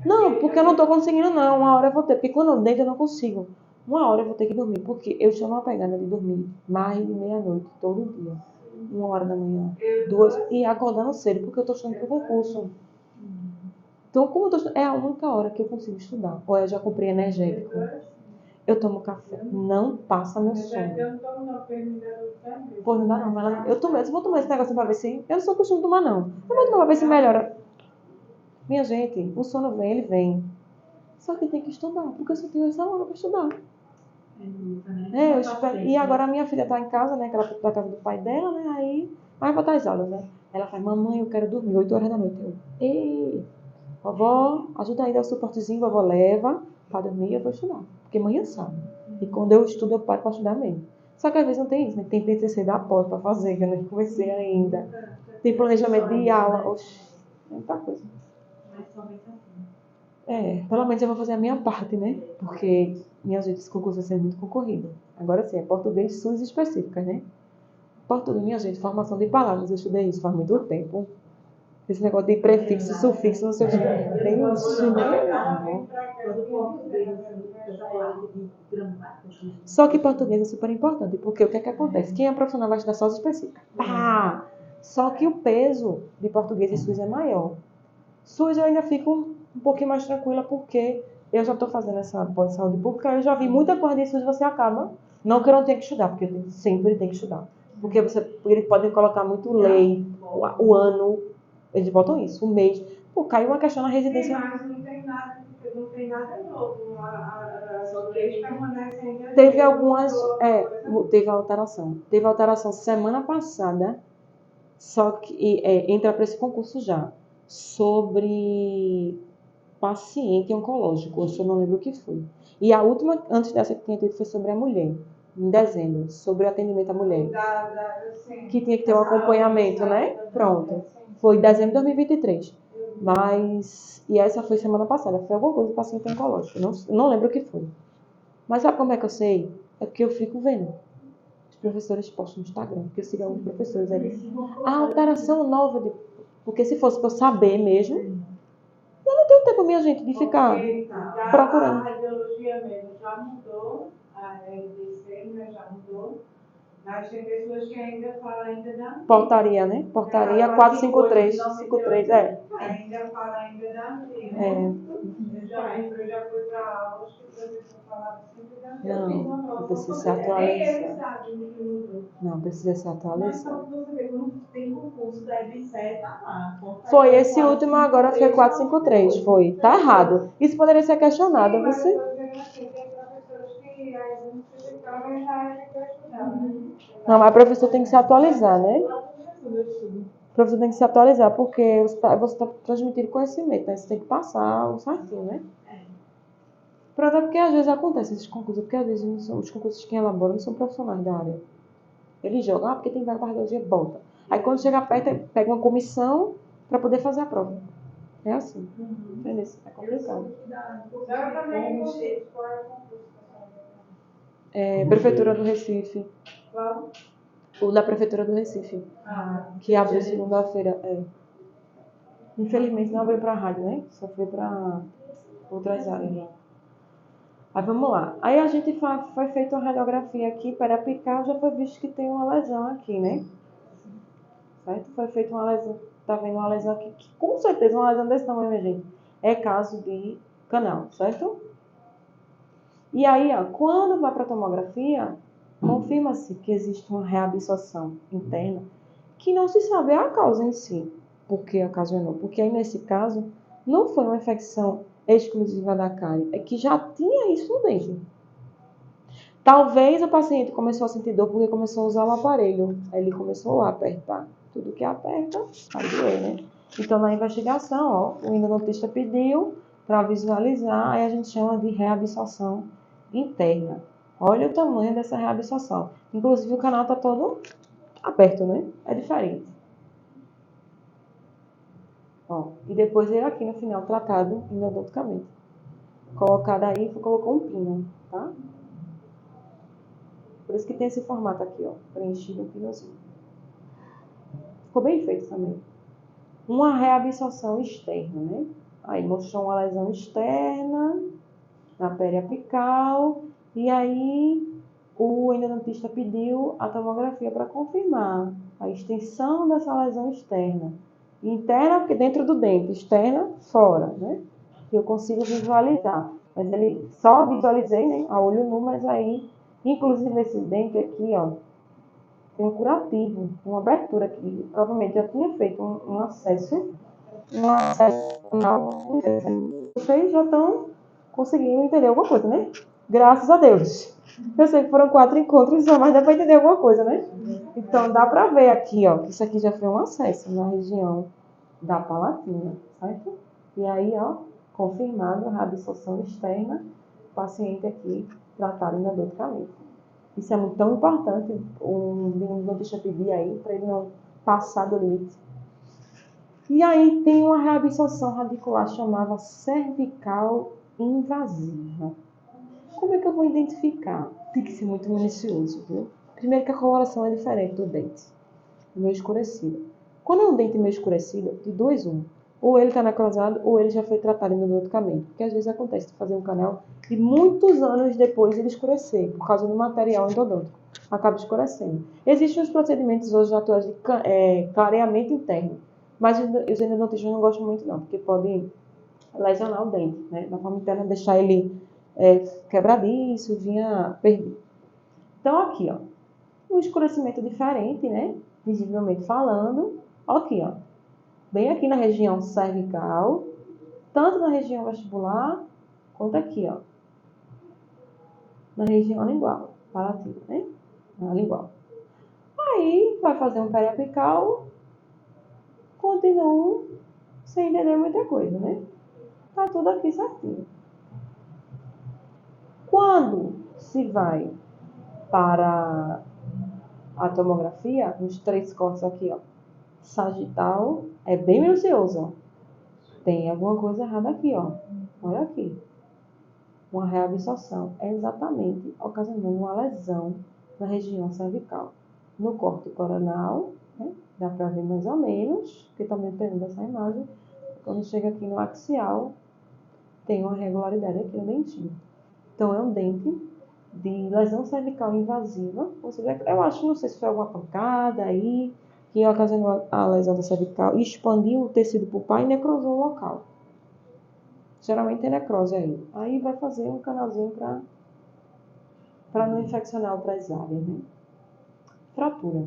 Não, porque eu não tô conseguindo, não. Uma hora eu vou ter, porque quando eu deito eu não consigo. Uma hora eu vou ter que dormir, porque eu estou numa pegada de dormir mais de meia-noite, todo dia. 1h da manhã, 2, e acordando cedo, porque eu tô estudando pro concurso. Então, como é a única hora que eu consigo estudar. Ou eu já comprei energético. Eu tomo café. Não passa meu sono. Eu não tomo não, porque me dá Pô, não dá não. Mas eu vou tomar esse negócio pra ver se... Eu não sou costume tomar, não. Eu vou tomar pra ver se melhora. Minha gente, o sono vem, ele vem. Só que tem que estudar, porque eu só tenho essa hora pra estudar. Eu espero. E agora a minha filha tá em casa, né? Que ela foi da casa do pai dela, né? Aí vai botar as aulas, né? Ela fala, mamãe, eu quero dormir 8h da noite. Ei, Vovó, ajuda aí, dá o suportezinho, vovó leva para dormir, eu vou estudar. Porque manhã sabe. E quando eu estudo, eu paro para estudar mesmo. Só que às vezes não tem isso, né? Tem TCC da pós para fazer, que eu não comecei ainda. Tem planejamento de aula. Oxi, é muita coisa. Mas somente assim. Pelo menos eu vou fazer a minha parte, né? Porque, minha gente, esse concurso vai ser muito concorrido. Agora sim, é português, SUS específicas, né? Português, minha gente, formação de palavras, eu estudei isso faz muito tempo. Esse negócio de prefixo, sufixo, não sei o que. Nem isso, né? Só que português é super importante, porque o que é que acontece? Quem é profissional vai estudar só os específicos. Pá! Só que o peso de português e SUS é maior. SUS eu ainda fico um pouquinho mais tranquila, porque eu já estou fazendo essa pós-saúde pública, eu já vi muita coisa de SUS, você acaba. Não que eu não tenha que estudar, porque eu sempre tenho que estudar. Porque eles podem colocar muito lei, o ano, eles botam isso, o mês. Pô, caiu uma questão na residência. Mas não tem nada novo. Só que eles permanecem ainda. Teve algumas. Teve alteração. Teve alteração semana passada, só que entra para esse concurso já. Sobre paciente oncológico, eu só não lembro o que foi. E a última, antes dessa que tinha tido, foi sobre a mulher, em dezembro, sobre o atendimento à mulher. Que tinha que ter um acompanhamento, né? Pronto. Foi em dezembro de 2023. E essa foi semana passada, foi alguma coisa do paciente oncológico. Não lembro o que foi. Mas sabe como é que eu sei? É porque eu fico vendo. Os professores postam no Instagram, porque eu sigo alguns professores ali. A alteração nova, porque se fosse para eu saber mesmo, eu não tenho tempo, minha gente, de ficar procurando. A radiologia mesmo já mudou, a RDC já mudou, mas tem pessoas que ainda falam ainda da antiga. Portaria, né? Portaria 453, 53, Ainda fala ainda da antiga. Eu já fui para aulas que o professor falava sempre da antiga. Não, precisa se atualizar. Não, precisa se atualizar. Mas só que você vê, quando tem concurso da EBSER, tá lá. Foi esse último agora, foi 453, foi. Tá errado. Isso poderia ser questionado, você? Não, mas o professor tem que se atualizar, né? O professor tem que se atualizar, porque você está transmitindo conhecimento, né? Você tem que passar o certinho, né? Pronto, é porque às vezes acontece esses concursos, porque às vezes os concursos que elaboram não são profissionais da área. Eles jogam, porque tem vaga para radiologia, bota. Aí quando chega perto, pega uma comissão para poder fazer a prova. É assim. Entendeu? É complicado. Prefeitura do Recife. Qual? O da Prefeitura do Recife. Que abriu segunda-feira. Infelizmente não abriu para a rádio, né? Só foi para outras áreas. Aí vamos lá. Aí a gente foi feita uma radiografia aqui para aplicar, já foi visto que tem uma lesão aqui, né? Certo? Foi feita uma lesão. Tá vendo uma lesão aqui? Que, com certeza uma lesão desse tamanho, minha gente. É caso de canal, certo? E aí, quando vai para a tomografia, confirma-se que existe uma reabsorção interna que não se sabe a causa em si. Por que ocasionou? Porque aí, nesse caso, não foi uma infecção exclusiva da cárie, é que já tinha isso dentro. Talvez o paciente começou a sentir dor porque começou a usar o aparelho. Aí ele começou a apertar. Tudo que aperta, vai doer, né? Então, na investigação, o endodontista pediu para visualizar, aí a gente chama de reabsorção interna. Olha o tamanho dessa reabsorção. Inclusive, o canal está todo aberto, né? É diferente. E depois ele aqui no final, tratado endodonticamente. Colocado aí, colocou um pino, tá? Por isso que tem esse formato aqui, preenchido um pinozinho. Ficou bem feito também. Uma reabsorção externa, né? Aí mostrou uma lesão externa na periapical. E aí o endodontista pediu a tomografia para confirmar a extensão dessa lesão externa. Interna, porque dentro do dente, externa, fora, né? Que eu consigo visualizar. Mas ele só visualizei, né? A olho nu, mas aí, inclusive nesse dente aqui, tem um curativo, uma abertura aqui. Provavelmente já tinha feito um acesso. Vocês já estão conseguindo entender alguma coisa, né? Graças a Deus. Eu sei que foram 4 encontros só, mas dá para entender alguma coisa, né? Então dá para ver aqui, que isso aqui já foi um acesso na região da palatina, certo? E aí, ó, confirmado a reabsorção externa, o paciente aqui tratado endodonticamente. Isso é muito tão importante, o dentista pedir aí, para ele não passar do limite. E aí tem uma reabsorção radicular chamada cervical invasiva. Como é que eu vou identificar? Tem que ser muito minucioso, viu? Primeiro que a coloração é diferente do dente, meio escurecido. Quando é um dente meio escurecido, de dois, um. Ou ele está necrosado, ou ele já foi tratado endodonticamente. Porque às vezes acontece de fazer um canal e muitos anos depois ele escurecer, por causa do material endodôntico. Acaba escurecendo. Existem os procedimentos hoje atuais de clareamento interno. Mas os endodontistas não gostam muito não, porque pode lesionar o dente, né? Da forma interna, deixar ele quebradiço, vinha perdido. Então aqui, ó, um escurecimento diferente, né? Visivelmente falando. Aqui, ó, bem aqui na região cervical, tanto na região vestibular, quanto aqui, ó, na região lingual, palatina, né? Na lingual. Aí, vai fazer um periapical, continuo sem entender muita coisa, né? Tá tudo aqui certinho. Quando se vai para a tomografia, nos 3 cortes aqui, ó, sagital, é bem minucioso, ó. Tem alguma coisa errada aqui, ó. Olha aqui. Uma reabsorção é exatamente ocasionando uma lesão na região cervical. No corte coronal, né, dá para ver mais ou menos, porque também dependendo dessa imagem, quando chega aqui no axial, tem uma irregularidade aqui no dentinho. Então, é um dente de lesão cervical invasiva, ou seja, eu acho, não sei se foi alguma pancada aí, que ocasionou a lesão da cervical, expandiu o tecido pulpar e necrosou o local. Geralmente tem necrose aí. Aí vai fazer um canalzinho para não infeccionar outras áreas, né? Fratura.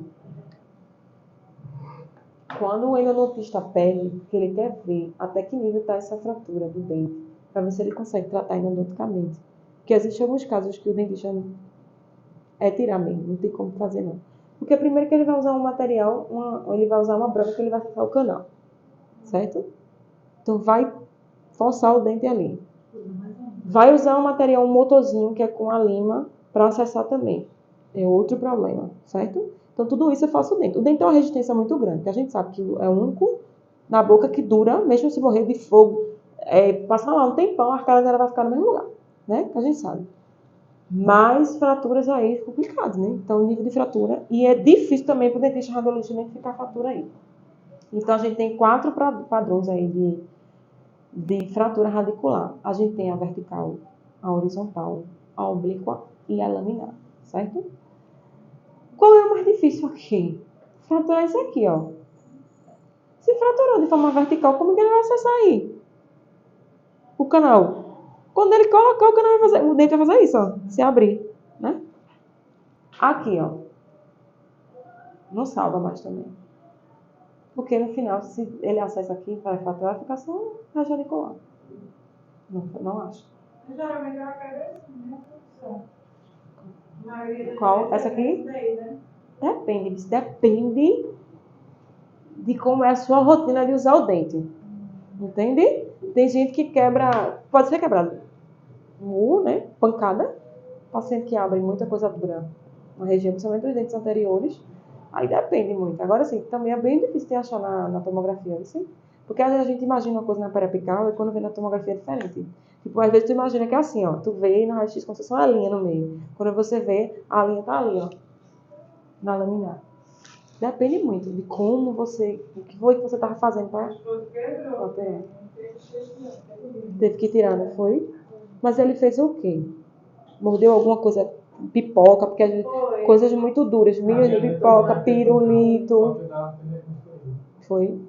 Quando o endodontista pede, que ele quer ver até que nível está essa fratura do dente, para ver se ele consegue tratar endodonticamente. Porque existem alguns casos que o dentista tirar mesmo, não tem como fazer não. Porque primeiro que ele vai usar um material, ele vai usar uma broca que ele vai fechar o canal, certo? Então vai forçar o dente ali. Vai usar um material, um motorzinho, que é com a lima, para acessar também. É outro problema, certo? Então tudo isso é falso dente. O dente tem uma resistência muito grande, que a gente sabe que é o único na boca que dura, mesmo se morrer de fogo, passar lá um tempão, a arcada dela vai ficar no mesmo lugar, né? Que a gente sabe. Mas fraturas aí é complicado, né? Então, nível de fratura. E é difícil também para o dentista radiologista identificar a fratura aí. Então, a gente tem 4 padrões aí de fratura radicular. A gente tem a vertical, a horizontal, a oblíqua e a laminar, certo? Qual é o mais difícil aqui? Fraturar isso aqui, ó. Se fraturou de forma vertical, como que ele vai acessar aí? O canal. Quando ele colocar, o canal vai fazer, o dente vai fazer isso, ó. Se abrir, né? Aqui, ó. Não salva mais também. Porque no final, se ele acessa aqui, vai fraturar, vai ficar só radicular. Não acho. Geralmente é uma quebra assim, né? Qual? Essa aqui? Depende. Depende de como é a sua rotina de usar o dente. Entende? Tem gente que quebra, pode ser quebrado. Né? Pancada. Paciente que abre muita coisa dura na região, principalmente os dentes anteriores. Aí depende muito. Agora sim, também é bem difícil de achar na tomografia, assim. Porque às vezes a gente imagina uma coisa na periapical e quando vê na tomografia é diferente. Tipo, às vezes tu imagina que é assim, ó. Tu vê no raio-x como se fosse uma linha no meio. Quando você vê, a linha tá ali, ó. Na laminar. Depende muito de como você... O que foi que você tava fazendo pra operar. Teve que tirar, não foi? Mas ele fez o quê? Mordeu alguma coisa, pipoca, porque às vezes coisas muito duras, milho de pipoca, pirulito. Foi?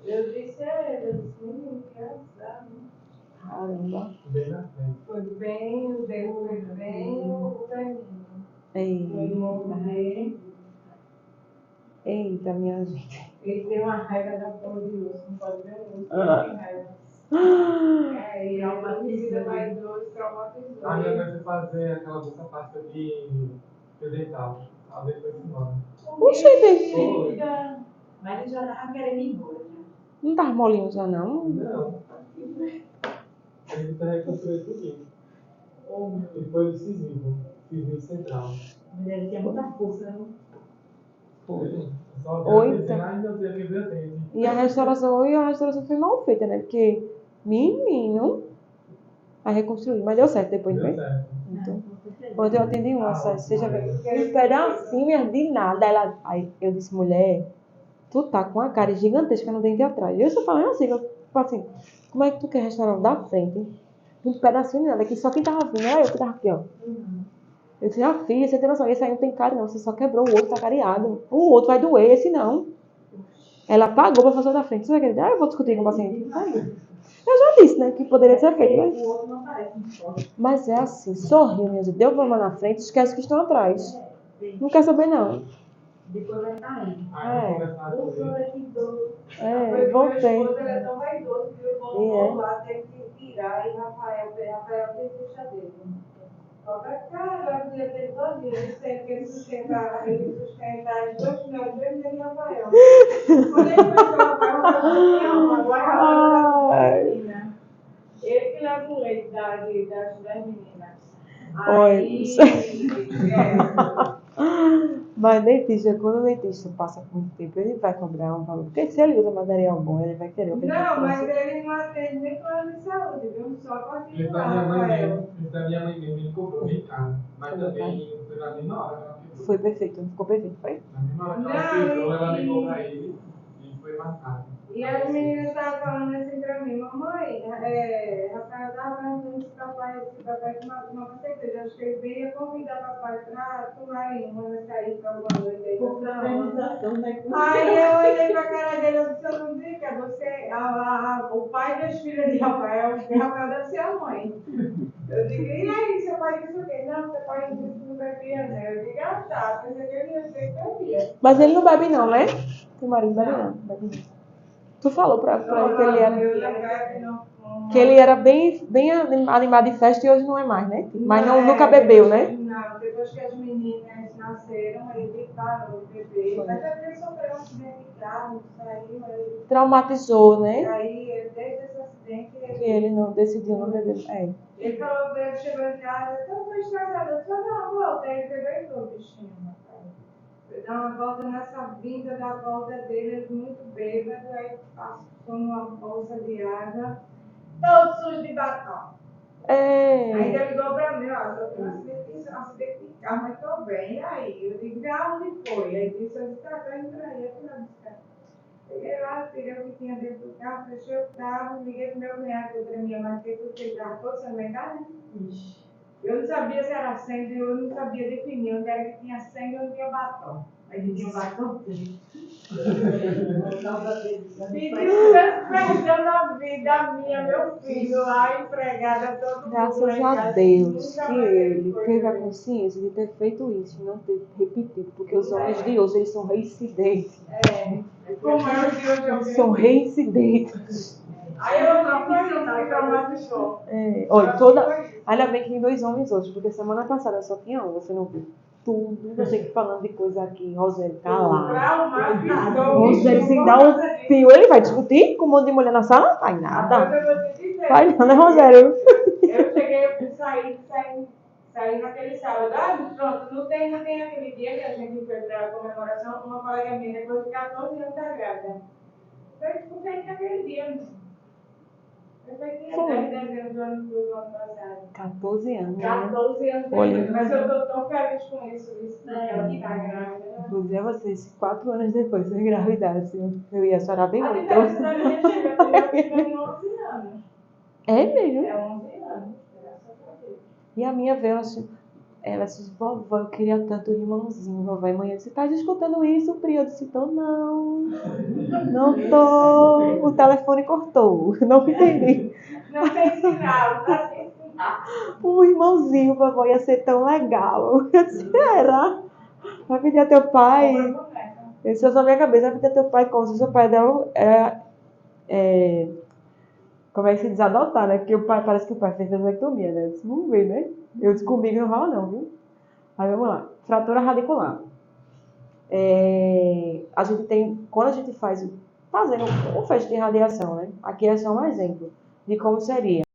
Eu disse a ele, eu disse, menino, que azar, né? Caramba. Foi bem, o dele foi bem, o perninho. Eita, minha gente. Ele tem uma raiva da porra de osso, não pode ver osso, ele tem raiva. E é uma vida mais doce, traumatizou. A minha vai fazer aquela bolsa pasta de dental. A depois se embora. Oxente. Mas ele já tava querendo ir embora, né? Não tava molinho já, não? Não. A gente reconstruiu tudo. E foi decisivo. Civil central. Mas ele tinha muita força, não? Só Oito. dizendo, ai meu Deus, quebrei o dente. E a restauração foi mal feita, né? Porque, menino, a reconstruir. Mas deu certo depois, Deu né? certo. Então, quando eu atendi uma, você já viu? Um pedacinho de nada. Aí eu disse, mulher, tu tá com a cara gigantesca no dente atrás. Eu só falei assim, como é que tu quer restaurar o da frente? Um pedacinho de nada, que só quem tava vindo era eu que tava aqui, ó. Eu disse, filha, você tem noção, esse aí não tem cara não, você só quebrou o outro, tá careado. O outro vai doer, esse não. Ela pagou pra fazer o da frente. Você vai querer? Eu vou discutir com o paciente. Eu já disse, né, que poderia ser feito, mas... O outro não parece muito forte. Mas é assim, sorriu, minha gente. Deu problema na frente, esquece que estão atrás. Não quer saber, não. Depois vai cair. Aí eu conversava com ele. Olha que dor. Voltei. Meu esposo, ele é tão vaidoso que eu vou lá, tem que tirar, e Rafael tem que deixar dele. Cara, eu ia ter 2 dias, eu sei que ele sustenta as 2 finais dele e Rafael. Quando ele começou a Rafael, agora menina. Ele que leva o leite das meninas. Aí, Mas dentista, quando o dentista passa muito tempo, ele vai cobrar um valor. Porque se ele usa material bom, ele vai querer o que ele não, mas faça. ele não atende nem plano de saúde, viu? Só Esse particular, da minha mãe Rafael. mesmo. Esse da minha mãe mesmo, ele cobrou bem caro. Mas também foi na mesma hora que ela quebrou. Foi perfeito, ficou perfeito, foi? Na mesma hora que ela quebrou, ela ligou pra ele e foi marcado. E as meninas estavam falando assim pra mim, mamãe, Rafael estava perguntando se papai tomava cerveja. Acho que ele veio convidar papai para tomarem uma nessa aí pra uma noite aí. Aí eu olhei pra cara dele e disse, eu não digo, é você, o pai das filhas de Rafael, porque Rafael deve ser a mãe. Eu digo, e aí, seu pai disse o quê? Não, seu pai disse que não bebia, né? Eu digo, tá, pensei que ele ia dizer que bebia. Mas ele não bebe não, né? Teu marido bebe não. Bebe não. Tu falou pra ele que ele era bem animado em festa e hoje não é mais, né? Mas nunca bebeu, né? Não, depois que as meninas nasceram, ele parou de beber. Mas ele sofreu um acidente de carro, saiu, aí... Traumatizou, né? Aí, desde esse acidente, Que ele não decidiu não beber. Ele falou que ele chegou em casa, eu tô estressada, só dá uma volta. Aí ele pegou e falou, bichinho, rapaz. Eu dar uma volta nessa vinda da volta dele, ele muito bêbado, aí passou numa bolsa de água, todo sujo de batom. Aí ele ligou pra mim, ó, eu tenho um acidente de carro, mas tô bem. E aí? Eu digo, onde foi? Aí disse, eu disse, tá indo pra aí, eu fui lá buscar. Cheguei lá, peguei o que tinha dentro do carro, fechei o carro, liguei pro meu cunhado, que eu tremia mais, porque ele estava todo sanguentado, né? Eu não sabia se era sangue, eu não sabia definir onde era que tinha sangue e onde tinha batom. Aí tinha batom. Pediu perdão na vida minha, meu filho, a empregada, todo mundo. Graças a Deus que ele teve a consciência de ter feito isso e não ter repetido, porque os homens de hoje eles são reincidentes. Como é o de hoje? Eles são reincidentes. Aí eu não traumatizou. Olha, ainda bem que tem 2 homens hoje, porque semana passada só tinha um, você não viu? Tudo, você que falando de coisa aqui, Rosélio, tá lá. Rosélio, se dá um pio, ele vai discutir com um monte de mulher na sala? Vai nada. Vai não, né, Rosélio? Eu cheguei, eu saí naquele sábado. Pronto, não tem aquele dia que a gente foi pra comemoração, uma colega minha, depois de 14 anos da grávida. Foi naquele dia, foi dia 10 dezembro do ano passado. 14 anos. 14 anos depois, mas eu tô tão feliz com isso ela que tá grávida. Vou dizer a vocês, 4 anos depois de engravidar, assim, eu ia chorar bem A muito. diferença da minha chega, tem 11 anos. É mesmo? É 11 anos, graças a Deus. E a minha veio assim, ela disse, vovó, eu queria tanto um irmãozinho, vovó e mãe. Você tá escutando isso, Pri? Eu disse, então não tô. O telefone cortou, não entendi. Não tem sinal, tá sem sinal. Um irmãozinho, vovó, ia ser tão legal. Eu disse, era. Vai pedir a teu pai. Esse é só minha cabeça, vai pedir a teu pai, como se o seu pai dela como é que se diz, adotar, né? Porque o pai, parece que o pai fez vasectomia, né? Eu disse, vamos ver, né? Eu disse, comigo não rola não, viu? Aí vamos lá. Fratura radicular. A gente tem, quando a gente fazendo um feixe de radiação, né? Aqui é só um exemplo. de como seria.